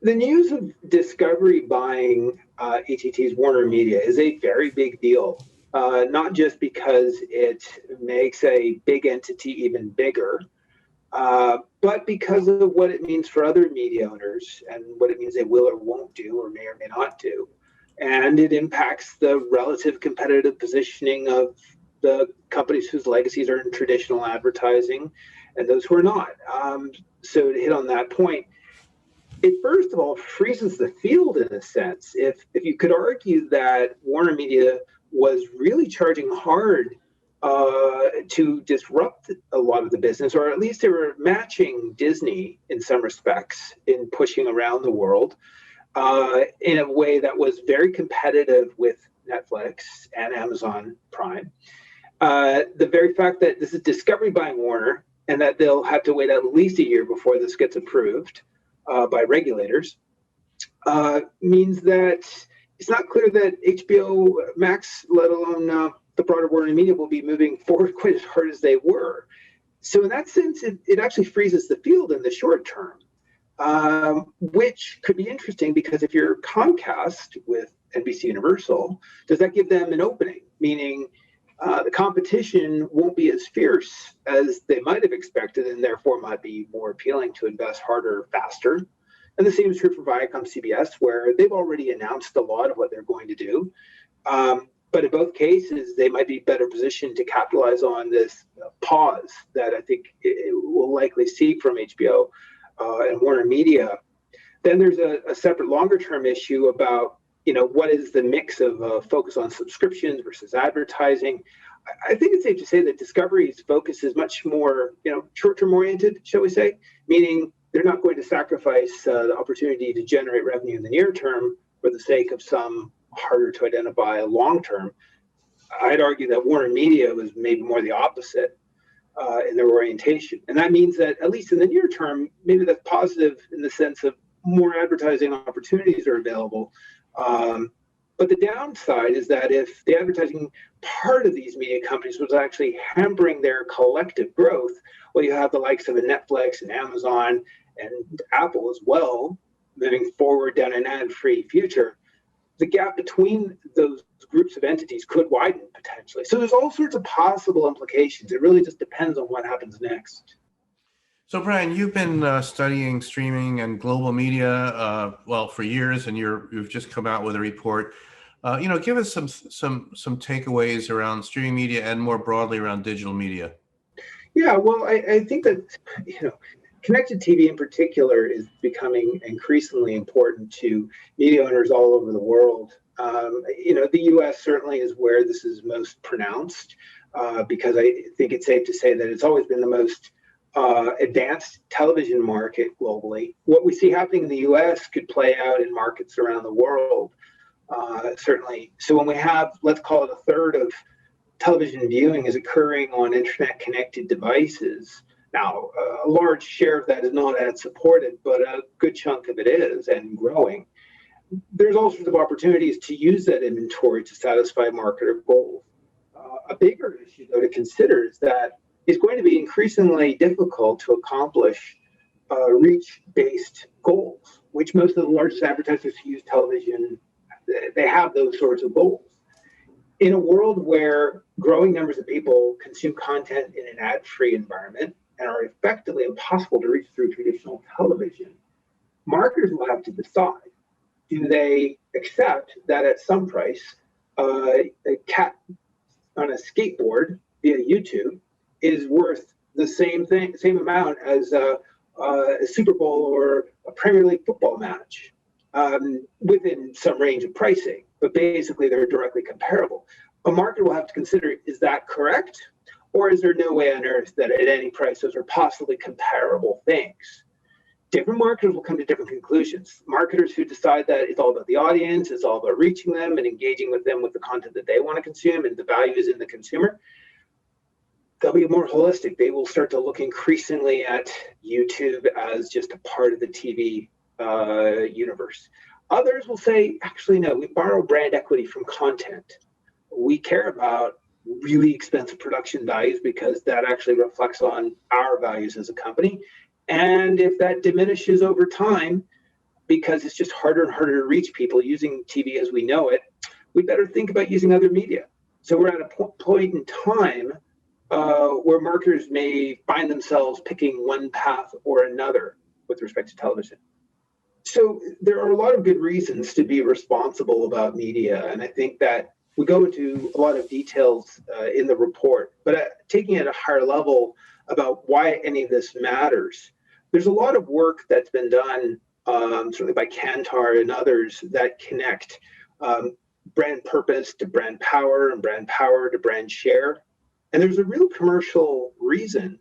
The news of Discovery buying AT&T's WarnerMedia is a very big deal, not just because it makes a big entity even bigger, but because of what it means for other media owners and what it means they will or won't do or may not do. And it impacts the relative competitive positioning of the companies whose legacies are in traditional advertising and those who are not. So to hit on that point, it first of all freezes the field in a sense. If you could argue that WarnerMedia was really charging hard to disrupt a lot of the business, or at least they were matching Disney in some respects in pushing around the world in a way that was very competitive with Netflix and Amazon Prime. The very fact that this is Discovery buying Warner and that they'll have to wait at least a year before this gets approved by regulators means that it's not clear that HBO Max, let alone the broader WarnerMedia, will be moving forward quite as hard as they were. So in that sense, it actually freezes the field in the short term, which could be interesting because if you're Comcast with NBC Universal, does that give them an opening? Meaning the competition won't be as fierce as they might have expected and therefore might be more appealing to invest harder, faster. And the same is true for ViacomCBS, where they've already announced a lot of what they're going to do. But in both cases, they might be better positioned to capitalize on this pause that I think it will likely see from HBO and WarnerMedia. Then there's a separate longer-term issue about, what is the mix of focus on subscriptions versus advertising. I think it's safe to say that Discovery's focus is much more, short-term oriented, shall we say, meaning they're not going to sacrifice the opportunity to generate revenue in the near term for the sake of some harder to identify long term. I'd argue that WarnerMedia was maybe more the opposite in their orientation. And that means that at least in the near term, maybe that's positive in the sense of more advertising opportunities are available. But the downside is that if the advertising part of these media companies was actually hampering their collective growth, well, you have the likes of a Netflix and Amazon and Apple as well moving forward down an ad-free future. The gap between those groups of entities could widen potentially. So there's all sorts of possible implications. It really just depends on what happens next. So Brian, you've been studying streaming and global media, for years, and you've just come out with a report. Give us some takeaways around streaming media and more broadly around digital media. Yeah, well, I think that connected TV in particular is becoming increasingly important to media owners all over the world. The U.S. certainly is where this is most pronounced because I think it's safe to say that it's always been the most advanced television market globally. What we see happening in the U.S. could play out in markets around the world, certainly. So when we have, let's call it a third of television viewing is occurring on internet-connected devices. Now, a large share of that is not ad-supported, but a good chunk of it is and growing. There's all sorts of opportunities to use that inventory to satisfy marketer goals. A bigger issue, though, to consider is that it's going to be increasingly difficult to accomplish reach-based goals, which most of the largest advertisers who use television, they have those sorts of goals. In a world where growing numbers of people consume content in an ad-free environment and are effectively impossible to reach through traditional television, marketers will have to decide, do they accept that at some price, a cat on a skateboard via YouTube is worth the same amount as a Super Bowl or a Premier League football match within some range of pricing, but basically they're directly comparable. A marketer will have to consider, is that correct? Or is there no way on earth that at any price those are possibly comparable things? Different marketers will come to different conclusions. Marketers who decide that it's all about the audience, it's all about reaching them and engaging with them with the content that they want to consume and the value is in the consumer, they'll be more holistic. They will start to look increasingly at YouTube as just a part of the TV universe. Others will say, actually, no, we borrow brand equity from content. We care about really expensive production values because that actually reflects on our values as a company. And if that diminishes over time, because it's just harder and harder to reach people using TV as we know it, we better think about using other media. So we're at a point in time where marketers may find themselves picking one path or another with respect to television. So there are a lot of good reasons to be responsible about media, and I think that we go into a lot of details in the report, but taking it at a higher level about why any of this matters, there's a lot of work that's been done, certainly by Kantar and others, that connect brand purpose to brand power and brand power to brand share. And there's a real commercial reason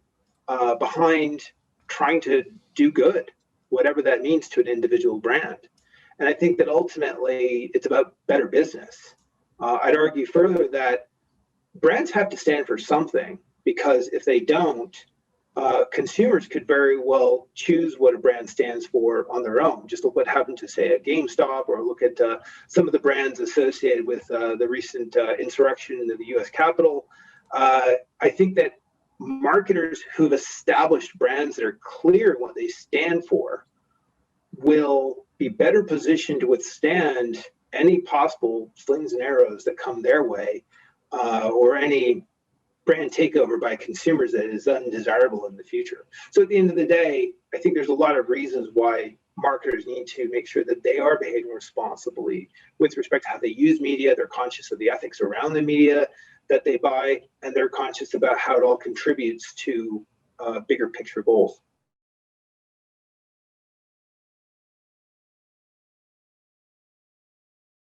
behind trying to do good, whatever that means to an individual brand. And I think that ultimately it's about better business. I'd argue further that brands have to stand for something, because if they don't, consumers could very well choose what a brand stands for on their own. Just look what happened to, say, a GameStop, or look at some of the brands associated with the recent insurrection in the U.S. Capitol. I think that marketers who've established brands that are clear what they stand for will be better positioned to withstand any possible slings and arrows that come their way, or any brand takeover by consumers that is undesirable in the future. So at the end of the day, I think there's a lot of reasons why marketers need to make sure that they are behaving responsibly with respect to how they use media. They're conscious of the ethics around the media that they buy, and they're conscious about how it all contributes to bigger picture goals.